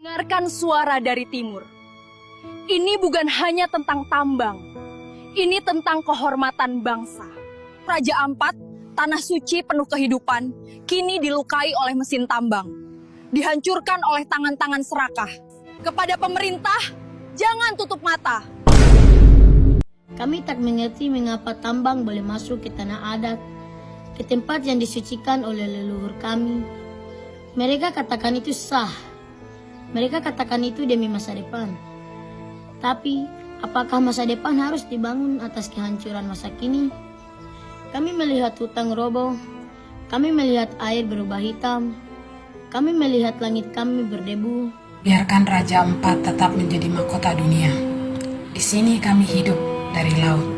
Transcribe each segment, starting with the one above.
Dengarkan suara dari timur. Ini bukan hanya tentang tambang. Ini tentang kehormatan bangsa. Raja Ampat, tanah suci penuh kehidupan, kini dilukai oleh mesin tambang. Dihancurkan oleh tangan-tangan serakah. Kepada pemerintah, jangan tutup mata. Kami tak mengerti mengapa tambang boleh masuk ke tanah adat, ke tempat yang disucikan oleh leluhur kami. Mereka katakan itu sah. Mereka katakan itu demi masa depan. Tapi, apakah masa depan harus dibangun atas kehancuran masa kini? Kami melihat hutan roboh, kami melihat air berubah hitam, kami melihat langit kami berdebu. Biarkan Raja Ampat tetap menjadi mahkota dunia. Di sini kami hidup dari laut,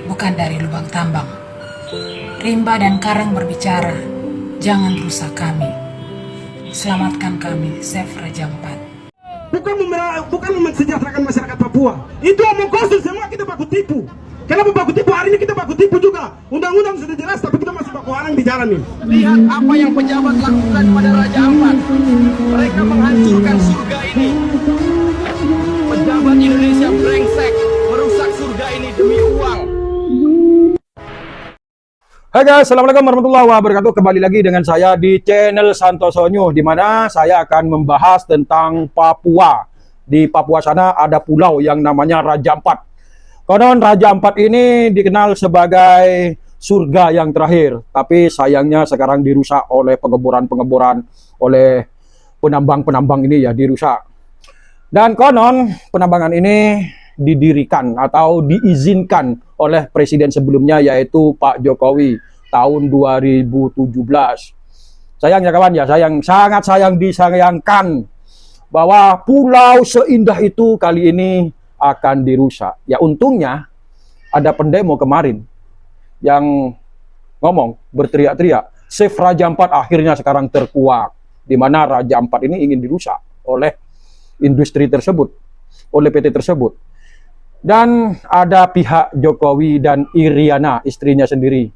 bukan dari lubang tambang. Rimba dan karang berbicara, jangan rusak kami. Selamatkan kami, Save Raja Ampat. Bukan mensejahterakan masyarakat Papua. Itu omong kosong, semua kita baku tipu. Kenapa baku tipu? Hari ini kita baku tipu juga. Undang-undang sudah jelas, tapi kita masih baku halang di jalan nih. Lihat apa yang pejabat lakukan pada Raja Ampat. Mereka menghancurkan surga ini. Pejabat Indonesia brengsek merusak surga ini demi uang. Hai guys, assalamualaikum warahmatullahi wabarakatuh. Kembali lagi dengan saya di channel Santoso News, di mana saya akan membahas tentang Papua. Di Papua sana ada pulau yang namanya Raja Ampat. Konon Raja Ampat ini dikenal sebagai surga yang terakhir, tapi sayangnya sekarang dirusak oleh pengeboran-pengeboran, oleh penambang-penambang ini ya, dirusak. Dan konon penambangan ini didirikan atau diizinkan oleh presiden sebelumnya, yaitu Pak Jokowi tahun 2017. Sayangnya kawan ya, sangat disayangkan bahwa pulau seindah itu kali ini akan dirusak. Ya untungnya ada pendemo kemarin yang ngomong, berteriak-teriak, Save Raja Ampat akhirnya sekarang terkuak, di mana Raja Ampat ini ingin dirusak oleh industri tersebut, oleh PT tersebut. Dan ada pihak Jokowi dan Iriana, istrinya sendiri,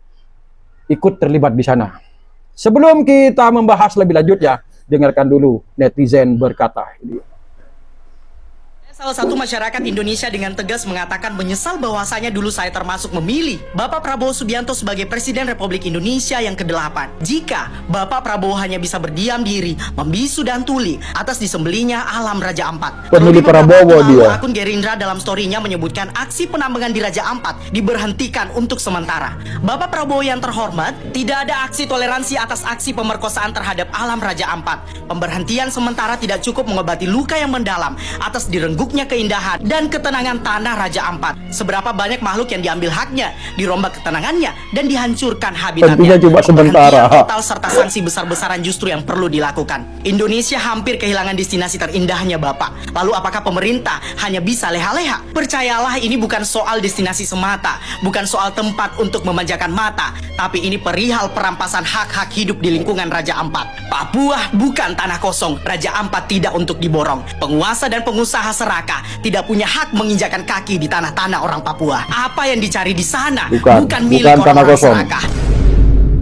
ikut terlibat di sana. Sebelum kita membahas lebih lanjut ya, dengarkan dulu netizen berkata. Salah satu masyarakat Indonesia dengan tegas mengatakan menyesal bahwasanya dulu saya termasuk memilih Bapak Prabowo Subianto sebagai Presiden Republik Indonesia yang ke-8. Jika Bapak Prabowo hanya bisa berdiam diri, membisu dan tuli atas disembelinya alam Raja Ampat. Pemilih Prabowo dia. Akun Gerindra dalam story-nya menyebutkan aksi penambangan di Raja Ampat diberhentikan untuk sementara. Bapak Prabowo yang terhormat, tidak ada aksi toleransi atas aksi pemerkosaan terhadap alam Raja Ampat. Pemberhentian sementara tidak cukup mengobati luka yang mendalam atas direnggut keindahan dan ketenangan tanah Raja Ampat. Seberapa banyak makhluk yang diambil haknya, dirombak ketenangannya, dan dihancurkan habitatnya. Tentunya cuma sementara. Total serta sanksi besar-besaran justru yang perlu dilakukan. Indonesia hampir kehilangan destinasi terindahnya, Bapak. Lalu apakah pemerintah hanya bisa leha-leha? Percayalah, ini bukan soal destinasi semata, bukan soal tempat untuk memanjakan mata, tapi ini perihal perampasan hak-hak hidup di lingkungan Raja Ampat. Papua bukan tanah kosong. Raja Ampat tidak untuk diborong. Penguasa dan pengusaha serakah tidak punya hak menginjakan kaki di tanah-tanah orang Papua. Apa yang dicari di sana bukan milik orang-orang serakah.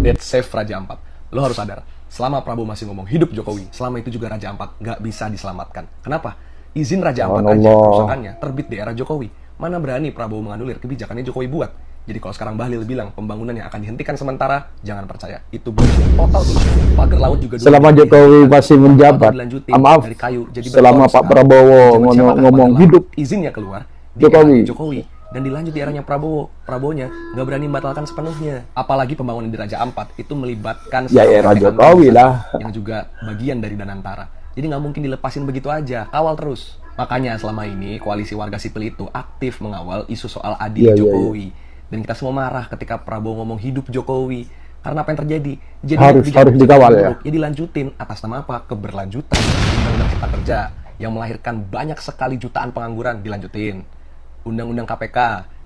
Dead Save Raja Ampat. Lo harus sadar, selama Prabowo masih ngomong hidup Jokowi, selama itu juga Raja Ampat nggak bisa diselamatkan. Kenapa? Izin Raja Ampat aja kerusakannya terbit di era Jokowi. Mana berani Prabowo menganulir kebijakannya Jokowi buat. Jadi kalau sekarang Bahlil bilang pembangunannya akan dihentikan sementara, jangan percaya. Itu total tuh. Pagar laut juga selama Jokowi masih menjabat. Maaf, dari kayu. Jadi selama Pak Prabowo ngomong hidup izinnya keluar di Jokowi. Dan dilanjut di eranya Prabowonya nggak berani membatalkan sepenuhnya. Apalagi pembangunan di Raja Ampat itu melibatkan ya era Jokowi lah, yang juga bagian dari Danantara. Jadi nggak mungkin dilepasin begitu aja, kawal terus. Makanya selama ini koalisi warga sipil itu aktif mengawal isu soal adil Jokowi. Dan kita semua marah ketika Prabowo ngomong hidup Jokowi. Karena apa yang terjadi? Jadi harus dikawal ya. Ya dilanjutin atas nama apa? Keberlanjutan. Undang-undang Cipta Kerja yang melahirkan banyak sekali jutaan pengangguran dilanjutin. Undang-undang KPK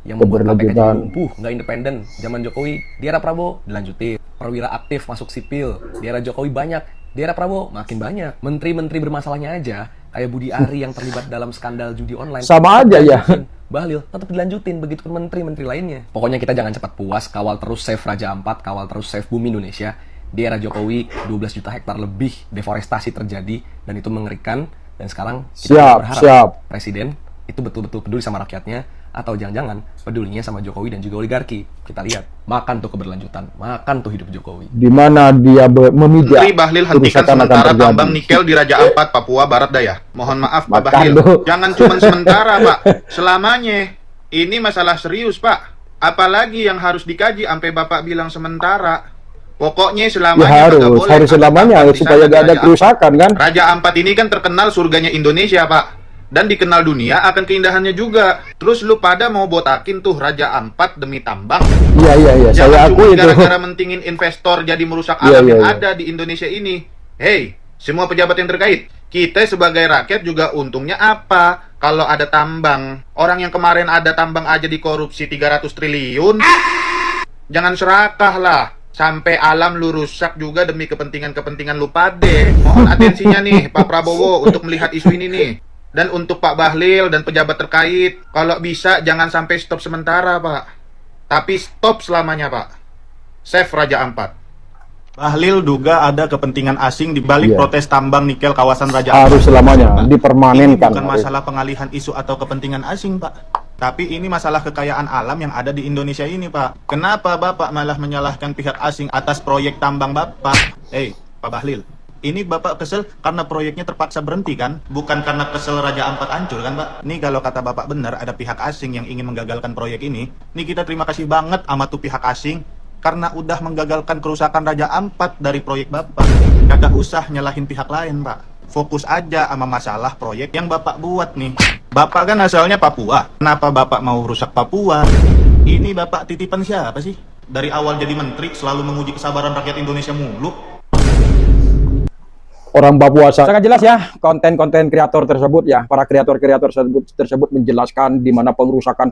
yang membuat KPK jadi lumpuh, nggak independen. Zaman Jokowi, di era Prabowo dilanjutin. Perwira aktif masuk sipil. Di era Jokowi banyak. Di era Prabowo makin banyak. Menteri-menteri bermasalahnya aja kayak Budi Ari yang terlibat dalam skandal judi online. Sama aja ya. Bahlil tetap dilanjutin, begitu pun menteri-menteri lainnya. Pokoknya kita jangan cepat puas, kawal terus Save Raja Ampat, kawal terus Save Bumi Indonesia. Di era Jokowi, 12 juta hektar lebih deforestasi terjadi, dan itu mengerikan. Dan sekarang kita Siap, berharap siap. presiden itu betul-betul peduli sama rakyatnya, atau jangan-jangan pedulinya sama Jokowi dan juga oligarki. Kita lihat, makan tuh keberlanjutan, makan tuh hidup Jokowi. Di mana dia memijak Menteri Bahlil hentikan kerusakan akan sementara terjadi. tambang nikel di Raja Ampat, Papua Barat Daya. Mohon maaf Pak Makan Bahlil, lu. jangan cuma sementara Pak, selamanya. Ini masalah serius Pak. Apalagi yang harus dikaji sampai Bapak bilang sementara. Pokoknya Ya selamanya kagak boleh harus ada selamanya tambang di supaya sana di gak ada Raja kerusakan kan. Ampat. Raja Ampat ini kan terkenal surganya Indonesia Pak. Dan dikenal dunia akan keindahannya juga. Terus lu pada mau botakin tuh Raja Ampat demi tambang. Iya, saya Jangan cuma akui itu. gara-gara mentingin investor jadi merusak Iya, alam yang iya. ada di Indonesia ini. Hey, semua pejabat yang terkait, kita sebagai rakyat juga untungnya apa? Kalau ada tambang, orang yang kemarin ada tambang aja dikorupsi 300 triliun, jangan serakah lah. Sampai alam lu rusak juga demi kepentingan-kepentingan lu pade. Mohon atensinya nih Pak Prabowo untuk melihat isu ini nih. Dan untuk Pak Bahlil dan pejabat terkait, kalau bisa jangan sampai stop sementara Pak. Tapi stop selamanya Pak. Save Raja Ampat. Bahlil duga ada kepentingan asing di balik Iya. protes tambang nikel kawasan Raja Ampat. Harus selamanya Pak. dipermanenkan. Ini bukan masalah pengalihan isu atau kepentingan asing, Pak. Tapi ini masalah kekayaan alam yang ada di Indonesia ini, Pak. Kenapa Bapak malah menyalahkan pihak asing atas proyek tambang Bapak? Pak Bahlil, ini Bapak kesel karena proyeknya terpaksa berhenti kan? Bukan karena kesel Raja Ampat hancur kan, Pak? Nih kalau kata Bapak benar ada pihak asing yang ingin menggagalkan proyek ini, nih kita terima kasih banget sama tuh pihak asing karena udah menggagalkan kerusakan Raja Ampat dari proyek Bapak. Kagak usah nyalahin pihak lain, Pak. Fokus aja sama masalah proyek yang Bapak buat nih. Bapak kan asalnya Papua. Kenapa Bapak mau rusak Papua? Ini Bapak titipan siapa sih? Dari awal jadi menteri selalu menguji kesabaran rakyat Indonesia mulu. Orang Papua sangat jelas ya, konten-konten kreator tersebut ya, para kreator-kreator tersebut menjelaskan di mana pengerusakan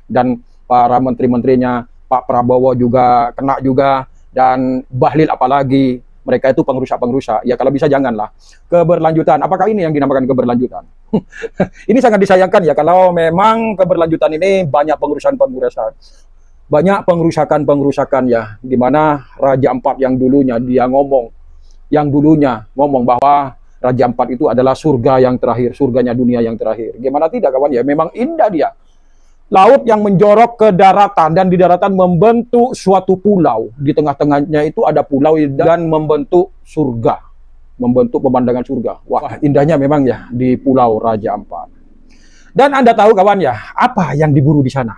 dan para menteri-menterinya, Pak Prabowo juga kena juga, dan Bahlil apalagi. Mereka itu pengrusak-pengrusak. Ya kalau bisa janganlah. Keberlanjutan. Apakah ini yang dinamakan keberlanjutan? Ini sangat disayangkan ya kalau memang keberlanjutan ini banyak pengerusakan-pengerusakan. Banyak pengerusakan-pengerusakan ya. Di mana Raja Ampat yang dulunya ngomong bahwa Raja Ampat itu adalah surga yang terakhir, surganya dunia yang terakhir. Gimana tidak kawan ya? Memang indah dia. Laut yang menjorok ke daratan dan di daratan membentuk suatu pulau. Di tengah-tengahnya itu ada pulau dan membentuk surga. Membentuk pemandangan surga. Wah, indahnya memang ya di Pulau Raja Ampat. Dan Anda tahu kawan ya, apa yang diburu di sana?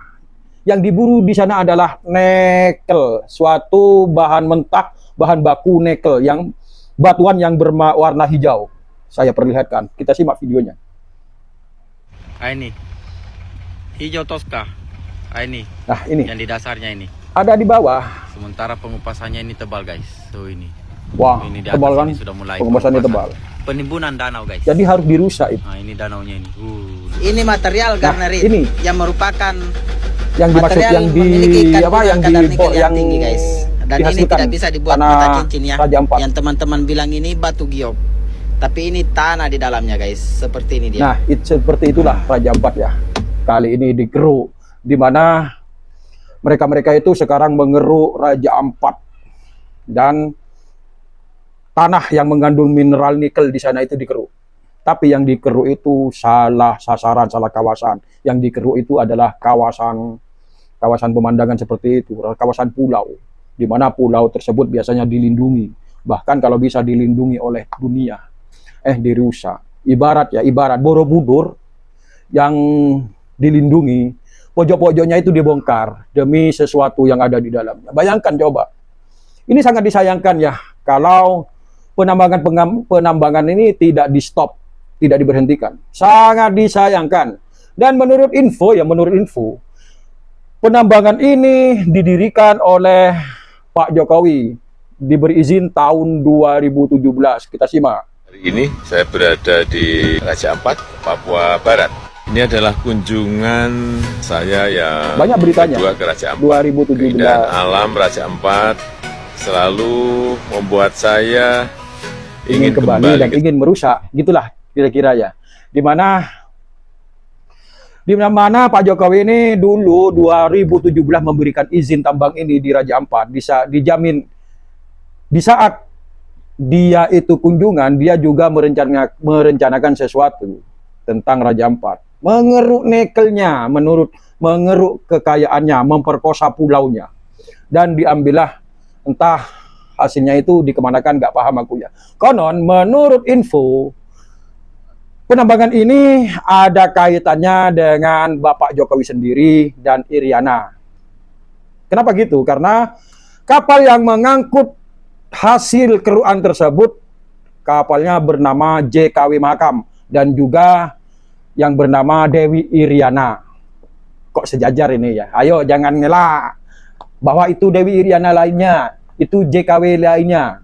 Yang diburu di sana adalah nikel, suatu bahan mentah, bahan baku nikel yang batuan yang berwarna hijau. Saya perlihatkan. Kita simak videonya. Ini hijau Tosca. Ini Nah, ini yang di dasarnya ini. ada di bawah. Sementara pengupasannya ini tebal guys. Tuh ini. Wah, Ini di tebal atas kan? ini sudah mulai Pengupasannya pengupasan. tebal. Penimbunan danau guys. Jadi harus dirusak itu. Nah, ini danaunya ini. Ini material garnerit ini yang merupakan yang dimaksud material yang di memiliki apa kandungan yang kadar di nikel yang tinggi guys. Dan ini dihasilkan tidak bisa dibuat tanah mata cincin ya. Raja Ampat. Yang teman-teman bilang ini batu giok. Tapi ini tanah di dalamnya guys. Seperti ini dia. Nah, seperti itulah Raja Ampat ya. Kali ini digeruk, di mana mereka-mereka itu sekarang mengeruk Raja Ampat dan tanah yang mengandung mineral nikel di sana itu dikeruk. Tapi yang dikeruk itu salah sasaran, salah kawasan. Yang dikeruk itu adalah kawasan pemandangan seperti itu, kawasan pulau, di mana pulau tersebut biasanya dilindungi, bahkan kalau bisa dilindungi oleh dunia, dirusak. Ibarat Borobudur yang dilindungi, pojok-pojoknya itu dibongkar demi sesuatu yang ada di dalamnya. Bayangkan coba. Ini sangat disayangkan ya kalau penambangan ini tidak di-stop, tidak diberhentikan. Sangat disayangkan. Dan menurut info, penambangan ini didirikan oleh Pak Jokowi, diberi izin tahun 2017. Kita simak. Hari ini saya berada di Raja Ampat, Papua Barat. Ini adalah kunjungan saya yang banyak beritanya. kedua ke Raja Ampat. 2017. Keindahan alam Raja Ampat selalu membuat saya ingin kembali dan ingin merusak. Gitulah kira-kira ya. Di mana Pak Jokowi ini dulu 2017 memberikan izin tambang ini di Raja Ampat, bisa dijamin di saat dia itu kunjungan, dia juga merencanakan sesuatu tentang Raja Ampat. Mengeruk nikelnya, mengeruk kekayaannya, memperkosa pulaunya. Dan diambillah, entah hasilnya itu dikemanakan, nggak paham aku ya. Konon, menurut info, penambangan ini ada kaitannya dengan Bapak Jokowi sendiri dan Iriana. Kenapa gitu? Karena kapal yang mengangkut hasil keruan tersebut, kapalnya bernama JKW Mahakam dan juga yang bernama Dewi Iriana. Kok sejajar ini ya? Ayo jangan ngelak bahwa itu Dewi Iriana lainnya, itu JKW lainnya.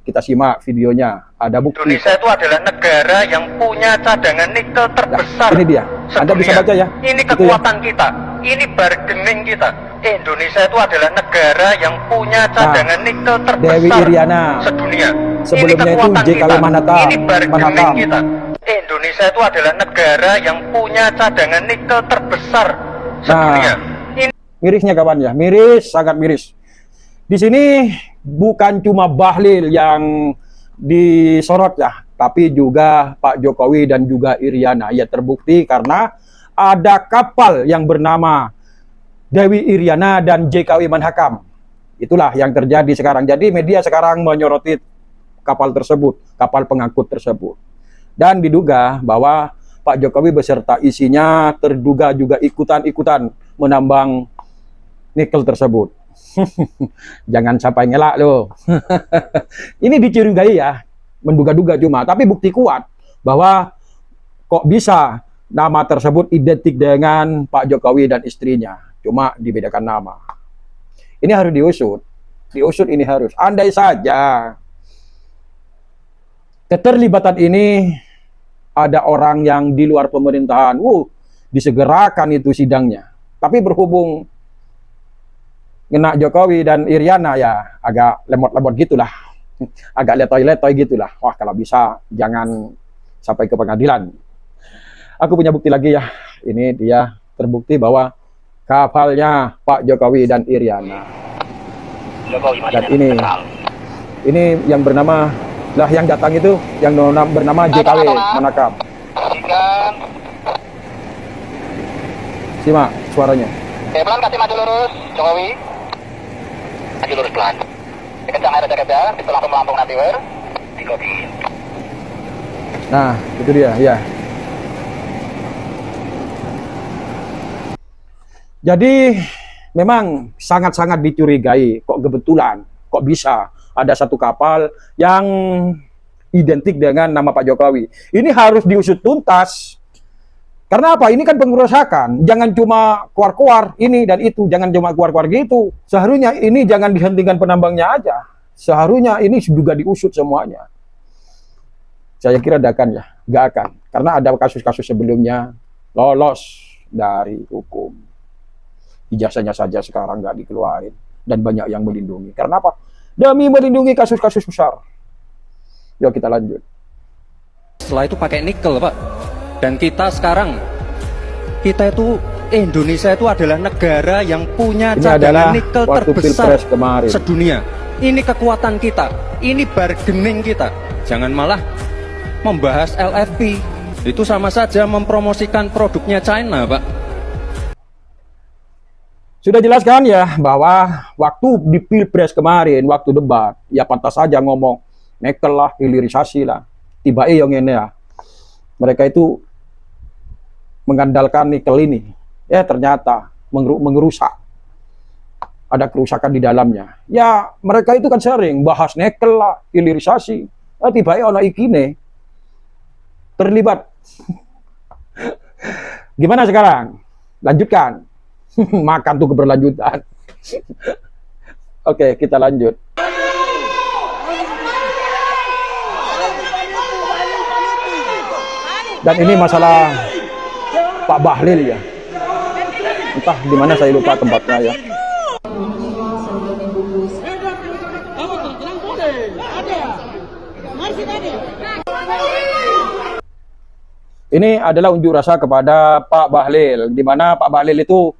Kita simak videonya, ada bukti. Indonesia itu adalah negara yang punya cadangan nikel terbesar. Nah, ini dia. Anda bisa baca ya. Ini kekuatan kita, ini bargaining kita. Indonesia itu adalah negara yang punya cadangan nikel terbesar Dewi Iriana sedunia. Sebelumnya itu JKW Mahakam. Ini bargaining kita. Indonesia itu adalah negara yang punya cadangan nikel terbesar sedunia. Mirisnya kawan ya, miris, sangat miris. Di sini bukan cuma Bahlil yang disorot ya, tapi juga Pak Jokowi dan juga Iriana. Ya terbukti karena ada kapal yang bernama Dewi Iriana dan JKW Mahakam. Itulah yang terjadi sekarang. Jadi media sekarang menyoroti kapal tersebut, kapal pengangkut tersebut. Dan diduga bahwa Pak Jokowi beserta isinya terduga juga ikutan-ikutan menambang nikel tersebut. Jangan sampai ngelak loh. Ini dicurigai ya, menduga-duga cuma, tapi bukti kuat bahwa kok bisa nama tersebut identik dengan Pak Jokowi dan istrinya, cuma dibedakan nama. Ini harus diusut ini harus. Andai saja keterlibatan ini ada orang yang di luar pemerintahan, disegerakan itu sidangnya. Tapi berhubung kena Jokowi dan Iriana ya agak lemot-lemot gitulah, agak letoy-letoy gitulah. Wah kalau bisa jangan sampai ke pengadilan. Aku punya bukti lagi ya. Ini dia terbukti bahwa kapalnya Pak Jokowi dan Iriana. Dan ini yang bernama yang datang itu yang bernama JKW Mahakam. Simak suaranya. Pelan kasih maju lurus, Jokowi. Maju lurus pelan. Kencang air jaga, itu langsung melambung nanti wer. Dikopi. Nah, itu dia, ya. Jadi memang sangat-sangat dicurigai, kok kebetulan, kok bisa ada satu kapal yang identik dengan nama Pak Jokowi. Ini harus diusut tuntas. Karena apa? Ini kan pengerusakan. Jangan cuma keluar-keluar ini dan itu. Jangan cuma keluar-keluar gitu. Seharusnya ini jangan dihentikan penambangnya aja. Seharusnya ini juga diusut semuanya. Saya kira tidak akan ya. Nggak akan. Karena ada kasus-kasus sebelumnya lolos dari hukum. Ijazahnya saja sekarang nggak dikeluarin. Dan banyak yang melindungi. Karena apa? Demi melindungi kasus-kasus besar. Yuk kita lanjut. Setelah itu pakai nikel, Pak. Dan kita sekarang, Indonesia itu adalah negara yang punya cadangan nikel terbesar sedunia. Ini kekuatan kita, ini bargaining kita. Jangan malah membahas LFP. Itu sama saja mempromosikan produknya China, Pak. Sudah jelaskan ya bahwa waktu di Pilpres kemarin, waktu debat, ya pantas saja ngomong nikel lah, hilirisasi lah. Tiba-tiba yang ini ya. Mereka itu mengandalkan nikel ini. Ya ternyata mengerusak. Ada kerusakan di dalamnya. Ya mereka itu kan sering bahas nikel lah, hilirisasi. Tiba-tiba ono ikine terlibat. Gimana sekarang? Lanjutkan. Makan tuh keberlanjutan. Oke, kita lanjut. Dan ini masalah Pak Bahlil ya. Entah di mana saya lupa tempatnya ya. Ini adalah unjuk rasa kepada Pak Bahlil, di mana Pak Bahlil itu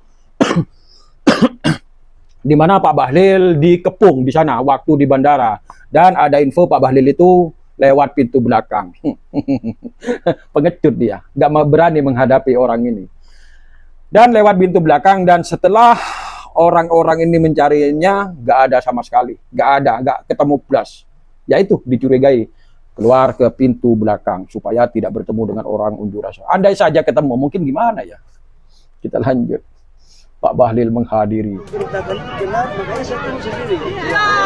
di mana Pak Bahlil dikepung di sana waktu di bandara Dan ada info Pak Bahlil itu lewat pintu belakang. Pengecut dia, nggak mau berani menghadapi orang ini. Dan lewat pintu belakang, dan setelah orang-orang ini mencarinya, nggak ada sama sekali. Nggak ketemu plus. Yaitu dicurigai keluar ke pintu belakang supaya tidak bertemu dengan orang unjuk rasa. Andai saja ketemu, mungkin gimana ya? Kita lanjut. Pak Bahlil menghadiri.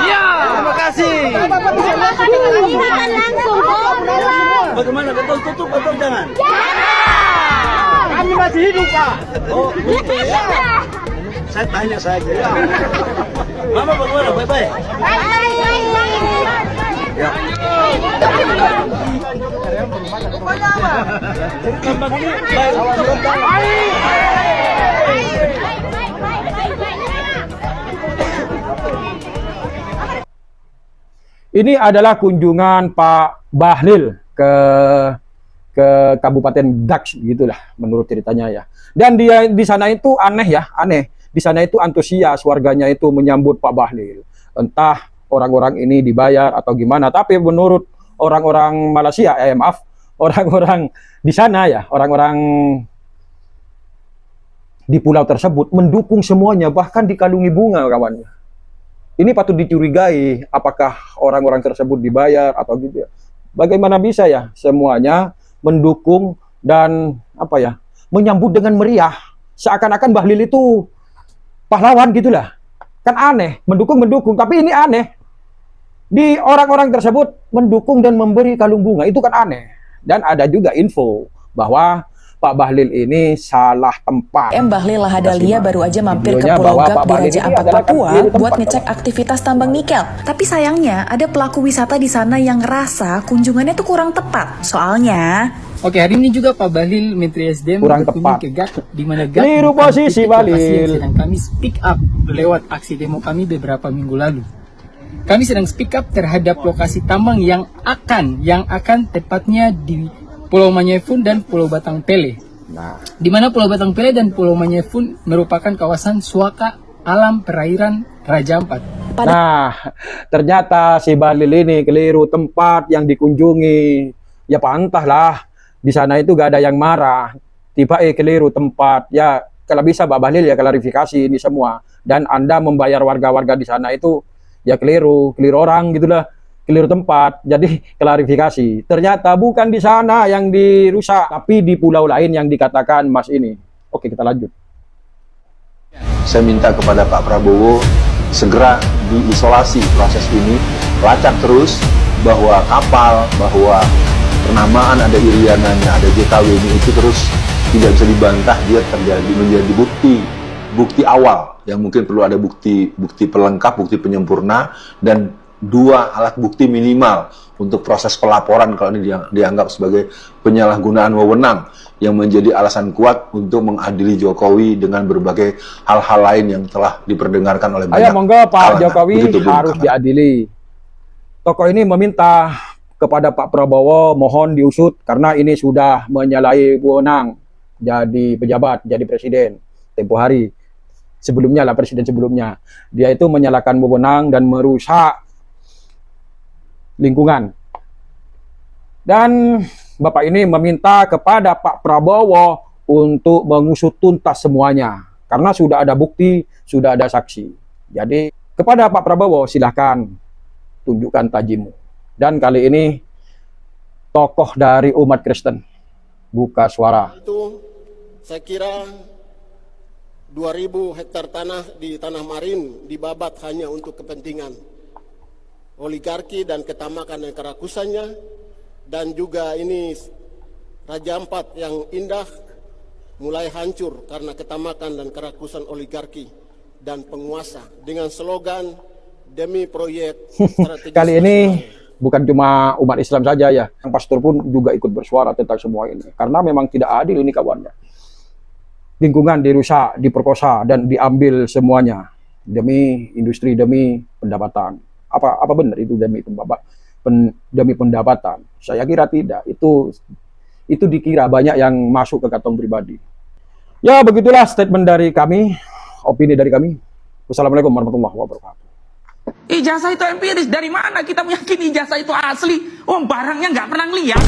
Iya, terima kasih. Bapak bisa makan dengan langsung. Bagaimana, betul tutup atau jangan? Kami masih hidup, Pak. Oh, betul ya. Saya tanya saja. Mama bagaimana? Bye-bye. Ya. Ini adalah kunjungan Pak Bahlil ke Kabupaten Dax, gitulah menurut ceritanya ya. Dan dia di sana itu aneh. Di sana itu antusias warganya itu menyambut Pak Bahlil. Entah orang-orang ini dibayar atau gimana, tapi menurut orang-orang Malaysia, orang-orang di sana ya, orang-orang di pulau tersebut mendukung semuanya, bahkan dikalungi bunga kawannya. Ini patut dicurigai, apakah orang-orang tersebut dibayar atau gitu ya. Bagaimana bisa ya semuanya mendukung dan menyambut dengan meriah, seakan-akan Bahlil itu pahlawan gitulah. Kan aneh, mendukung, tapi ini aneh. Di orang-orang tersebut mendukung dan memberi kalung bunga, itu kan aneh. Dan ada juga info bahwa Pak Bahlil ini salah tempat. Bahlil Lahadalia baru aja mampir ke Pulau Gap di Raja Ampat, Papua buat ngecek aktivitas tambang nikel. Tapi sayangnya ada pelaku wisata di sana yang ngerasa kunjungannya tuh kurang tepat. Soalnya Oke, hari ini juga Pak Bahlil Menteri SDM kurang tepat ke Gap, di mana Gap keliru posisi Bahlil. Sedang kami speak up lewat aksi demo kami beberapa minggu lalu. Kami sedang speak up terhadap lokasi tambang yang akan tepatnya di Pulau Manyefun dan Pulau Batang Pele. Di mana Pulau Batang Pele dan Pulau Manyefun merupakan kawasan suaka alam perairan Raja Ampat. Nah, ternyata si Bahlil ini keliru tempat yang dikunjungi. Ya pantahlah, di sana itu gak ada yang marah. Tiba keliru tempat. Ya kalau bisa Pak Bahlil ya klarifikasi ini semua. Dan Anda membayar warga-warga di sana itu ya keliru orang gitulah. Keliru tempat, jadi klarifikasi. Ternyata bukan di sana yang dirusak, tapi di pulau lain yang dikatakan Mas ini. Oke, kita lanjut. Saya minta kepada Pak Prabowo segera diisolasi proses ini, lacak terus bahwa kapal, bahwa penamaan ada Iriananya, ada JKW-nya itu terus tidak bisa dibantah, dia menjadi bukti awal yang mungkin perlu ada bukti pelengkap, bukti penyempurna, dan 2 alat bukti minimal untuk proses pelaporan kalau ini dianggap sebagai penyalahgunaan wewenang yang menjadi alasan kuat untuk mengadili Jokowi dengan berbagai hal-hal lain yang telah diperdengarkan oleh banyak. Ayo monggo Pak Jokowi harus diadili. Tokoh ini meminta kepada Pak Prabowo mohon diusut karena ini sudah menyalahi wewenang jadi pejabat, jadi presiden tempo hari sebelumnya lah, presiden sebelumnya. Dia itu menyalahkan wewenang dan merusak lingkungan. Dan Bapak ini meminta kepada Pak Prabowo untuk mengusut tuntas semuanya karena sudah ada bukti, sudah ada saksi. Jadi kepada Pak Prabowo silahkan tunjukkan tajimu. Dan kali ini tokoh dari umat Kristen buka suara. Itu saya kira 2.000 hektar tanah di Tanah Marin dibabat hanya untuk kepentingan oligarki dan ketamakan dan kerakusannya, dan juga ini Raja Ampat yang indah mulai hancur karena ketamakan dan kerakusan oligarki dan penguasa dengan slogan demi proyek strategis. Kali ini bukan cuma umat Islam saja ya, yang pastor pun juga ikut bersuara tentang semua ini karena memang tidak adil ini kawannya. Lingkungan dirusak, diperkosa dan diambil semuanya demi industri, demi pendapatan. Apa benar itu demi pendapatan? Saya kira tidak. Itu dikira banyak yang masuk ke kantong pribadi. Ya begitulah statement dari kami, opini dari kami. Wassalamualaikum warahmatullahi wabarakatuh. Ijazah itu empiris. Dari mana kita meyakini ijazah itu asli? Oh, barangnya nggak pernah ngeliat.